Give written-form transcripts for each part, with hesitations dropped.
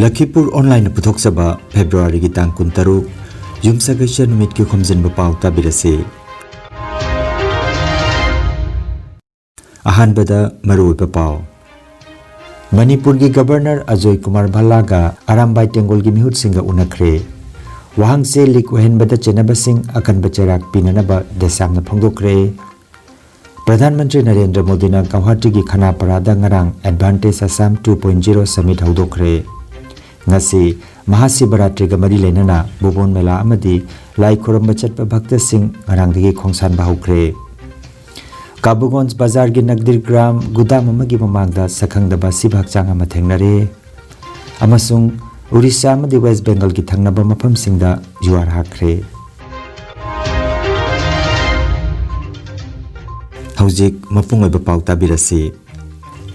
Lakhipuronline puthokchaba February gi tang 13 yumsagaisha numit ki Khomjinba Pao tabirase ahanbada maruiba Pao Manipur gi Governor Ajay Kumar Bhallaga Arambai Tengol gi mihut singa unakhre wahang se lik ohenbada chenaba sing akan bacharak pinanaba desamna phongdokre Pradhan Mantri Narendra Modi na Guwahati gi Khana Parada ngarang Advantage Assam 2.0 Summit haudokre ngasi Mahasibaratri ga mari lenana Bobon Mela amadi lai khuramba chatpa bhakta sing ngarang dagi khongsan bahukre Kabugonj Bazar gi Nagdir Gram Gudam amagi mamangda sakhangdaba sibhak changa mathengnare amasung Orissa amadi West Bengal gi thangnaba mafam singda juar hakre Haujik mapung oiba pau tabirasi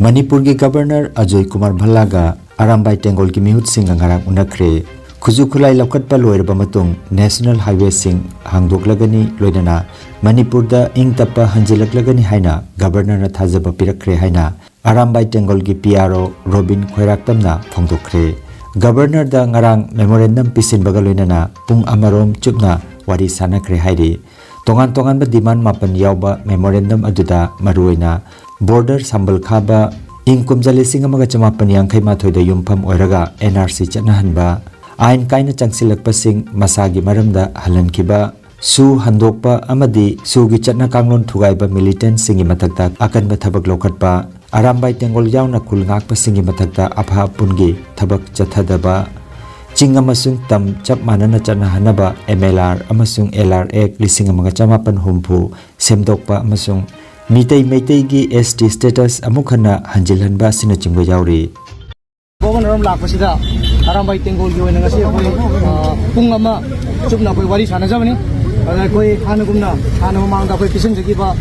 Manipur gi Governor Ajay Kumar Bhallaga Arambai Tengol ki mihut sing ngarang unakhre khuju khulai lokatpa loirba matung National Highway sing hangdoklagani loinana Manipur da ingtapa hanjilaklagani haina Governor na thajaba pirakre haina Arambai Tengol ki PRO Robin Khoiraktamna phongdokre Governor da ngarang memorandum pisinbaga loinana pung amarom chupna wari sanakre hairi tongan ba demand mapan yawba memorandum aduda maruina border sambal khaba Ingkumjali singamaga chamapan yangkai mathoida yumpham oiraga NRC chanahanba ain kaina changsilakpa sing masagi maramda halankiba su handokpa amadi sugi chatna kanglon thugaiba militant singi matakta akanba thabak lokatpa Arambai Tengol yauna khulngakpa singi matakta apha pungi thabak chathadaba ching amasung tam chap manana chanahanaba MLR amasung LR Act lisingamaga chamapan humpu semdokpa amasung Mitei gi ST status amukhana hanjilhanba sina chingba yauri Governor lakpasida Arambai Tengol gi oina ngasi akoi pung ama chupna koi wari sana jabani ada koi hanagumna hana mamangda koi pisin jagi ba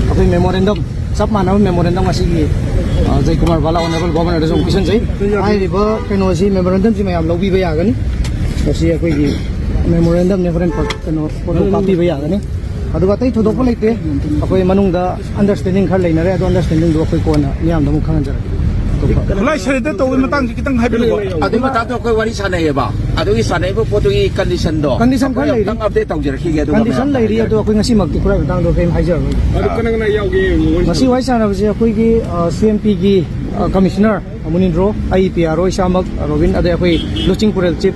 akoi memorandum sab mana memorandum ngasi gi Jai Kumar Bala honorable governor da pisin jai ai riba keno si memorandum ji mayam lobi ba yagani ngasi akoi gi memorandum ne foreign keno photo copy ba yagani aduga tai thodokpa leite akoi manungda understanding khar leinare adu understanding do akoi kona niam da mukhan jar lai sare da to matang ji kitang haibe lo adu mata to akoi wari sanai ba adu gi sanai bo photo gi condition khar leiri tang update tau jar ki ge adu condition leiri adu akoi ngasi mak ti khura tang do kem haijar adu kanang na yauge ngasi wai sana bje akoi gi CMP gi commissioner amunindro IPRO Samak Robin adu akoi Luching Purel chief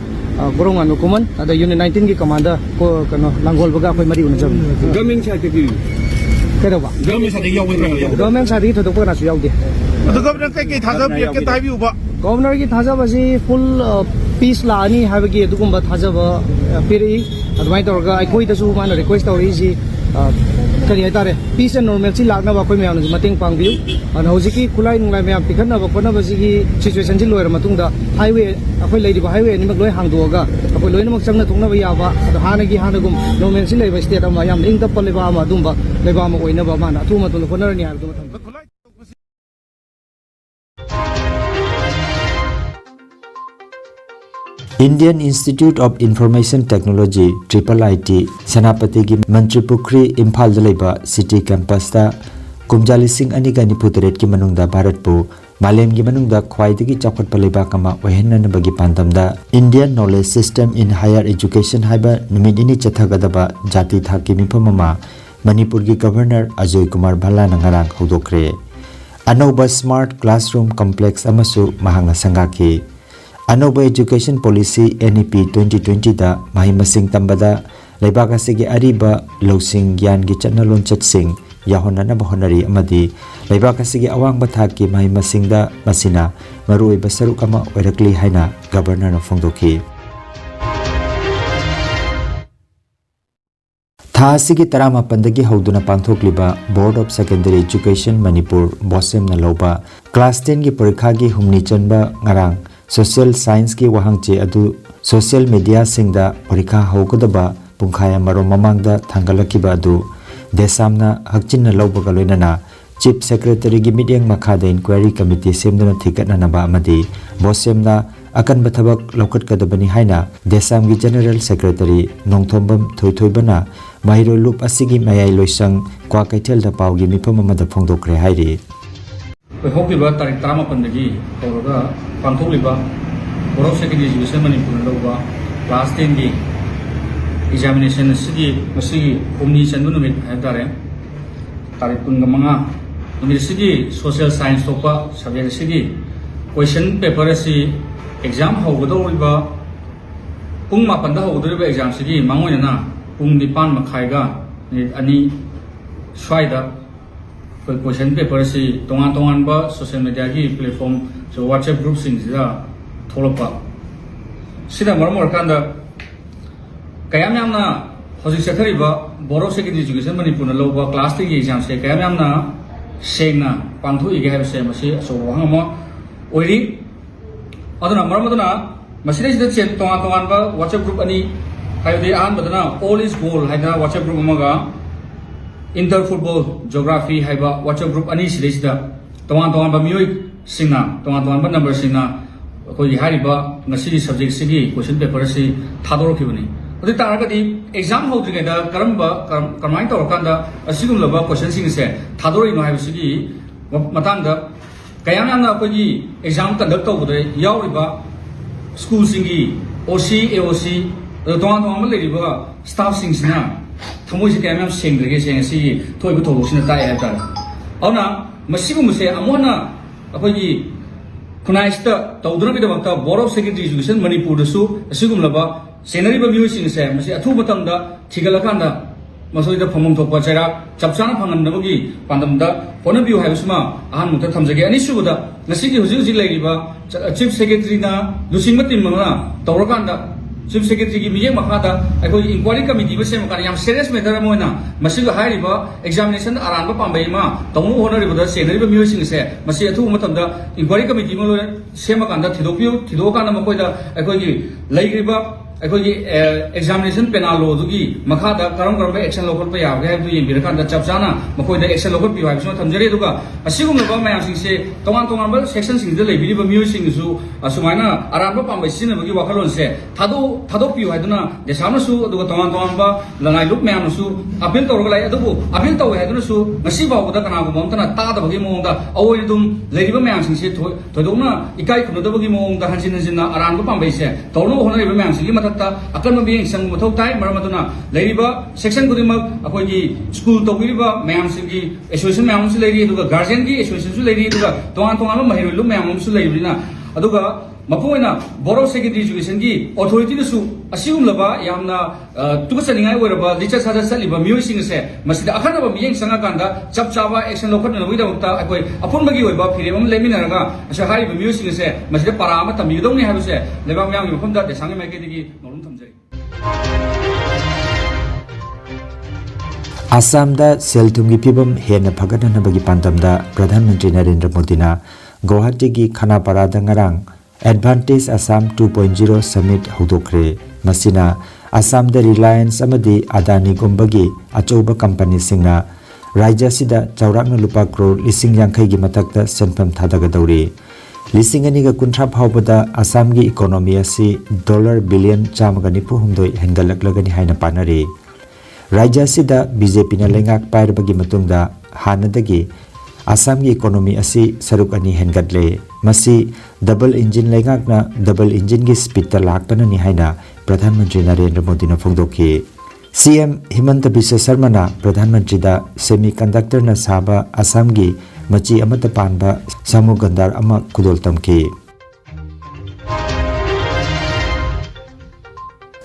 Gorongan Hukuman ada Unit 19 ki commander ko kano langgol baga koi mari una jam government side ki kada ba government side yaw government side ki thodok na su yaw de adu government kai thaja bi ke tai bi uba governor ki thaja ba si full peace la ani ha ba gi adu gumba thaja ba piri admai torga ai koi da su mana request tori si kari tare peace and normalcy lagna ba koi me anu mating pang biu ana hojiki khulai nunglai me pikhan na ba kona ba si gi situation ji loira matung da highway akoi lei ba highway ni mak loi hangdoga akoi loi namak changna thongna ba ya ba adu hanagi hanagum normalcy lei ba state ama yam ing tapal le ba ama dum ba le ba ma oina ba mana thu ma tu khonara ni har dum Indian Institute of Information Technology IIIT Sanapati gi Mantripukri Imphal dalaiba city campus ta kumjali sing ani ga niputret ki manungda Bharat pu malem gi manungda khwaidagi chakhatpa leiba kama ohenna bagi pandamda Indian Knowledge System in Higher Education haiba numit ini chathagadaba jati thaki mifamama Manipur gi Governor Ajay Kumar Bhalla nangarang hodokre Anoba Smart Classroom Complex amasu mahanga sangaki Anoba Education Policy NEP 2020 da mahimasing tambada leibaka sige ariba losing gyan gi chatna lonchat sing yahona na bahonari amadi leibaka sige awang bathaki mahimasing da masina marui basaru kama oirakli haina governor na phongdoki tha sige tarama pandagi hauduna pangthokliba Board of Secondary Education Manipur bosem na loba class 10 gi parikha gi humni chanba ngarang Social Science ki wahangche adu social media singda parikha haugadaba pungkhaya maro mamangda thangalakiba adu desamna hakchinna lawbaga loinana Chief Secretary gi midyang makhada inquiry committee semduna thikatna naba amadi bosemna akan bathabak laukat kadabani haina desam gi General Secretary Nongthombam Thoithoibana mahiro loop asigi mayai loisang kwa kaithel da pawgi mifam amada phongdokre hairi ꯍꯧꯈꯤꯕ ꯇꯥꯔꯤꯛ 18 ꯗꯒꯤ ꯍꯧꯔꯒ ꯄꯥꯡꯊꯣꯛꯂꯤꯕ Barak Secondary Education Manipur loba class 10 gi examination sigi omni chanbu numit haitare tarik kun gamanga numit sigi social science topa subject sigi question paper si exam hogodo riba pung ma panda hogodo riba exam sigi mangoina na pung nipan makhai ga ani swaida question paper si tongan ba social media gi platform so WhatsApp group sing sida tholopa sida marmor kanda kayam yamna hoji sathari ba Barak Secondary Education Manipur na loba class 3 exam se kayam yamna sengna pangthu ige have se masi so hangama oiri aduna marmaduna masine sida chen tongan ba WhatsApp group ani hayde an badana all is goal haida WhatsApp group amaga inter football geography haiba WhatsApp group ani sida tongan ba mioi singna tongan ba number singna koi hariba ngasi subject sigi question paper si thadoro kibani odi taragadi exam hodri da karamai to kanda asigum laba question sing se thadoro ino haiba sigi matang da kayam na koi exam conduct to bude yauriba school singi OC AOC tongan ma leriba staff sing sina thamoi se kayam sing rege sing si thoibu tholo sina tai ha ta auna masigum se amona akoi Kunaista tauduna bida wakta Barak Secondary Education Manipur dasu asigum laba senari ba mioi sing se masi athu batang da thigalakanda masoi da phomom thokpa chaira chapchana phangan nabagi pandamda pona biu haibusma ahan mutta thamjage ani subuda nasigi huji lairiba chief secretary na lusingmatin mangna tawrakanda chief secretary gi miye makhada akoi inquiry committee ba sem kan yam serious matter moina masiga hairiba examination aranba pambai ma tawnu honorable da senari ba mioi sing se masi athu matamda inquiry committee mo sema kanda thidokana makoi da akoi gi lairiba akoi examination penal law dugi makhada karam action lokal pa yaw ga du yembir kan da chapchana makoi da action lokal pi wa so thamjare duga asigum ba mayam sing se tongan ba section sing de lebi ba mioi sing su asumaina aramba pambai sin bagi wakalon se thado pi wa duna de samna su duga tongan ba langai luk mayam su appeal to lai adubu appeal to ha duna su ngasi ba da kana go momtana ta da bagi mong da awoi dum lebi ba mayam sing se thodona ikai khunu da bagi mong da hansin na aramba pambai se tawno honai ba mayam sing akan mabiyang sang mathau tai maramaduna leiriba section gudima akoi gi school to giriba mayam singi association mayam su leiri duga guardian gi association su leiri duga tongan ma mahirul mayam su leirina aduga mapoina Barak Secondary Education gi authority su asigum laba yamna tugasaningai oiraba licha saja saliba mioi sing se masida akhana ba miyeng sanga kanda chapchaba action lokhat na wida ukta akoi apun bagi oiba phiremam leminaraga asa hari ba mioi sing se masida parama tamidong ni habse leba myang gi phumda de sangai mai ke digi norum thamjari Assam da selthumgi pibam hena phagadana bagi pandamda Pradhan Mantri Narendra Modi na Guwahati gi Khanapara da ngarang Advantage Assam 2.0 Summit hodokre masina Assam da Reliance amadi Adani gumbagi achouba company singna Raja sida chaurakna lupa crore lising yangkhai gi matakta senpam thadaga dauri lising ani ga kunthra phawbada Assam gi economy asi $1 billion chamaga nipu humdoi hengalaklagani haina panari Raja sida BJP na lengak pairabagi matungda hanadagi Assam gi economy asi saruk ani hengatle masi double engine lengak na double engine gi speed ta lakpana ni haina Pradhan Mantri Narendra Modi na phongdokhi CM Himanta Biswa Sarma na Pradhan Mantri da semiconductor na saba Assam gi machi amata panba samugandar ama kudol tamki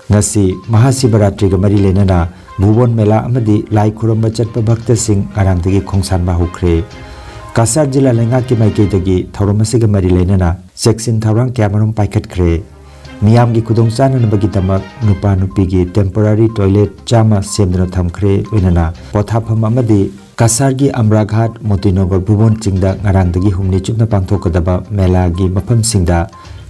ngasi Mahasibaratri ga mari lenana Bhuban Mela amadi lai khuramba chatpa bhakta sing arangdagi khongsan ba hukre Kasar jila lenga ki maike dagi thauramasi ga mari lenana section thaurang kyamarom paikhat khre miyam gi khudong chana bagi tamak nupa nupi gi temporary toilet chama semdana thamkhre wenana pothapham amadi Kasar gi Amraghat Motinogor Bhuban chingda ngarangdagi humni chupna pangthokadaba mela gi mafam singda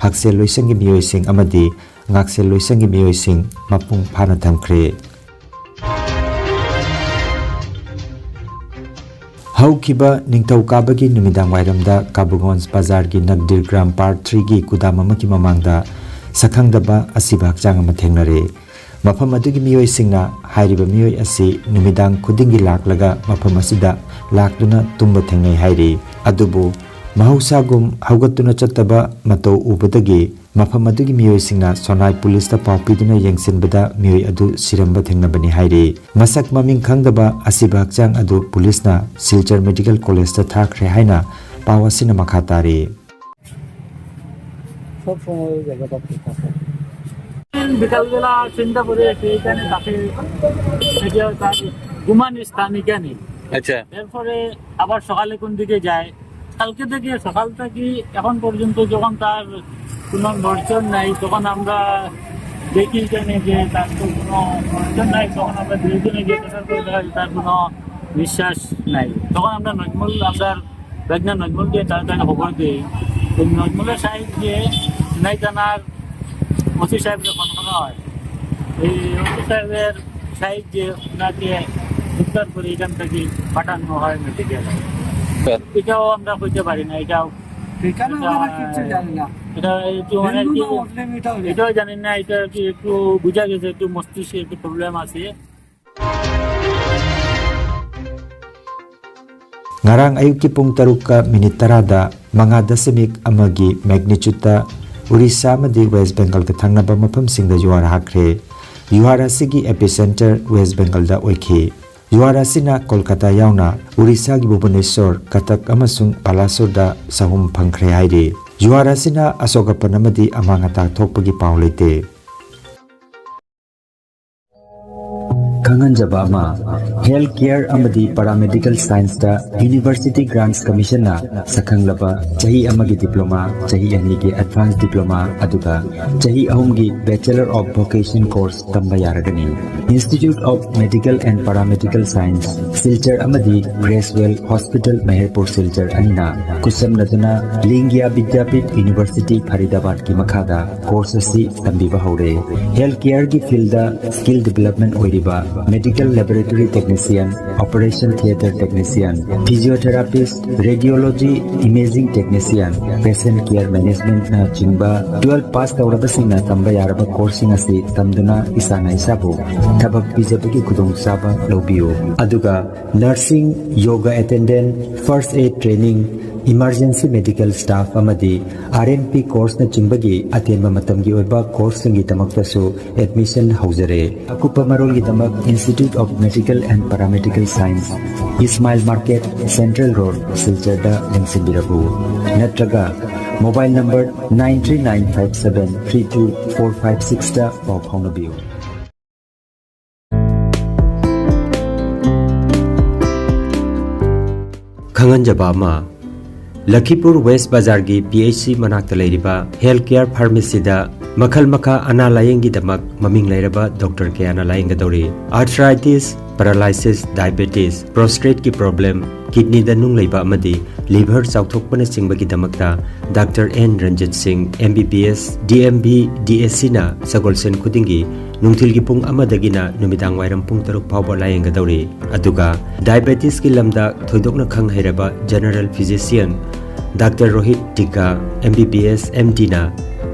haksel loisang gi miyoi sing amadi ngaksel loisang gi miyoi sing mapung phana thamkhre Haukiba Ningtau Kabagi Numidang Wairamda Kabugons Bazar gi Nagdir Gram Part 3 gi Kudama Maki Mamangda Sakhangdaba Asiba Hakchang ama thengnare mafam adugi miyoi singna hairiba miyoi asi numidang khudingi laklaga mafam asida lakduna tumba thengnai hairi adubu mahausagum haugatuna chattaba mato ubadagi mafam adugi miyoi singna sonai police ta paw piduna yengsinbada miyoi adu siramba thengnabani hairi masak maming khangdaba asiba hakchang adu police na Silchar Medical College ta thakre haina pawasina makha tari বিকালবেলা চিন্তা করে সেইখানে তাকে এটা তার ঘুমান স্থান এখানে আচ্ছা এরপরে আবার সকালে কোন দিকে যায় কালকে থেকে সকাল থেকে এখন পর্যন্ত যখন তার কোনো নড়চড় নাই তখন আমরা দেখি এখানে যে তার তো কোনো নড়চড় নাই তখন আমরা দুজনে গিয়ে দেখার করে দেখা যায় তার কোনো বিশ্বাস নাই তখন আমরা নজমুল আমরা বেগনা নজমুল দিয়ে তার খবর দিই নজমুলের সাহেব যে নাই জানার ওসি সাহেবকে ফোন করা হয় এই ওসি সাহেবের সাহায্যে ওনাকে উদ্ধার করে এখান থেকে পাঠানো হয় মেডিকেলে এটাও আমরা কইতে পারি না এটাও এটা একটু মানে এটাও জানি না এটা কি একটু বোঝা গেছে একটু মস্তিষ্কে একটু প্রবলেম আছে ngarang ayuki pung 3:10 9.1 amagi magnitude ta Orissa amadi West Bengal ka thangnaba mafam singda yuara hakre yuara sigi epicenter West Bengal da oikhi yuara sina Kolkata yauna Orissa gi Bhubaneswar Katak amasung Balasore da sahum phangkhre hairi yuara sina Asokapan amadi amangata thokpagi paw leite Khomjinba Pao Healthcare amadi Paramedical Science da University Grants Commission na sakhanglaba chahi amagi diploma chahi anigi advanced diploma aduga chahi ahumgi Bachelor of Vocation course tamba yaragani Institute of Medical and Paramedical Science Silchar amadi Gracewell Hospital Manipur Silchar anina kusam naduna Lingya Vidyapit University Faridabad ki makhada course asi tambiba hore Healthcare gi field da skill development oiriba Medical Laboratory Technician, Operation Theatre Technician, Physiotherapist, Radiology Imaging Technician, Patient Care Management na chingba 12 pass tawraba singna tamba yaraba coursing asi tamduna isana isabu thabak bijabagi kudong saba lobiyo aduga nursing yoga attendant first aid training emergency medical staff amadi RMP course na chimbagi atenba matamgi oiba course ngi tamaktasu admission haujare akupa marol gi tamak Institute of Medical and Paramedical Science Ismail Market Central Road Silchar da lengsinbirabu natraga mobile number 939573245 da paw phaunabiyo Khomjinba Pao Lakhipur West Bazar gi PHC manakta leiriba Healthcare Pharmacy da makhal makha ana layengi damak maming leiraba Dr. Kayana layeng gadori arthritis paralysis diabetes prostate ki problem kidney da nung leiba amadi liver chauthokpana singbagi damakta Dr. N Ranjit Singh MBBS DMB DSC na sagolsen khudingi nungthil gi pung amadagina numidang wairam pung 6 phawba layeng gadori aduga diabetes ki lamda thoidokna khang hairaba general physician Dr. Rohit Tika MBBS MD na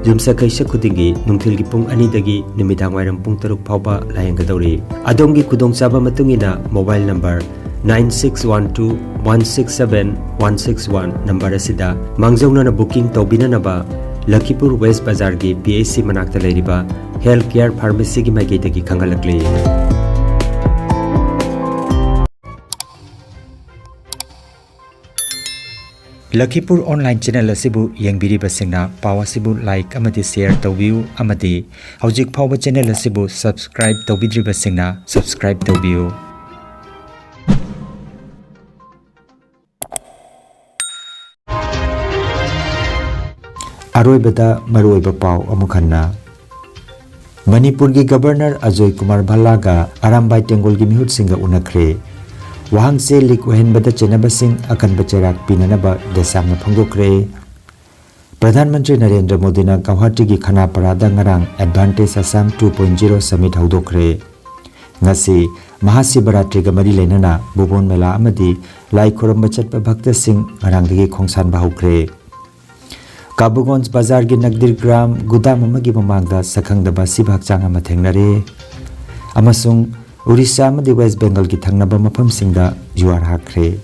Jumsa kaisa khudingi nungthil gi pung ani dagi numidang wairam pung 6 phawba layeng gadori adomgi kudong chaba matungina mobile number 9612167161 number asida mangjauna na booking tobina naba Lakhipur West Bazar gi PHC manakta leiriba Healthcare Pharmacy gi maigei dagi khangalakli Lakhipur online channel asibu yengbiriba singna pawasibu like amadi share tawbiu amadi hojik phawba channel asibu subscribe tawbidriba singna subscribe tawbiu Aroibada maroiba paw amukhanna Manipur gi Governor Ajoy Kumar Bhallaga Arambai Tengol gi mihut singa unakhre Wahang se lik wahen bada chenaba sing akan bacharak pinanaba desam na phangokre Pradhan Mantri Narendra Modi na Guwahati gi Khanaparada ngarang Advantage Assam 2.0 Summit haudokre ngasi Mahasibaratri ga mari lenana Bubon Mela amadi lai khoramba chatpa bhakta sing ngarang dagi khongsan bahukre Kabugonj Bazar gi Nagdir Gram Gudam amagi mamangda sakhangdaba sibhak changa mathengnare amasung Orissa amadi West Bengal ki thangnaba mafam singda yuar hakre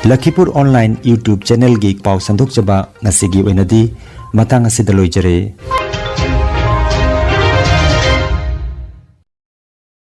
Lakhipur Online YouTube channel gi pau sandok chaba ngasigi oinadi matang asida loijare.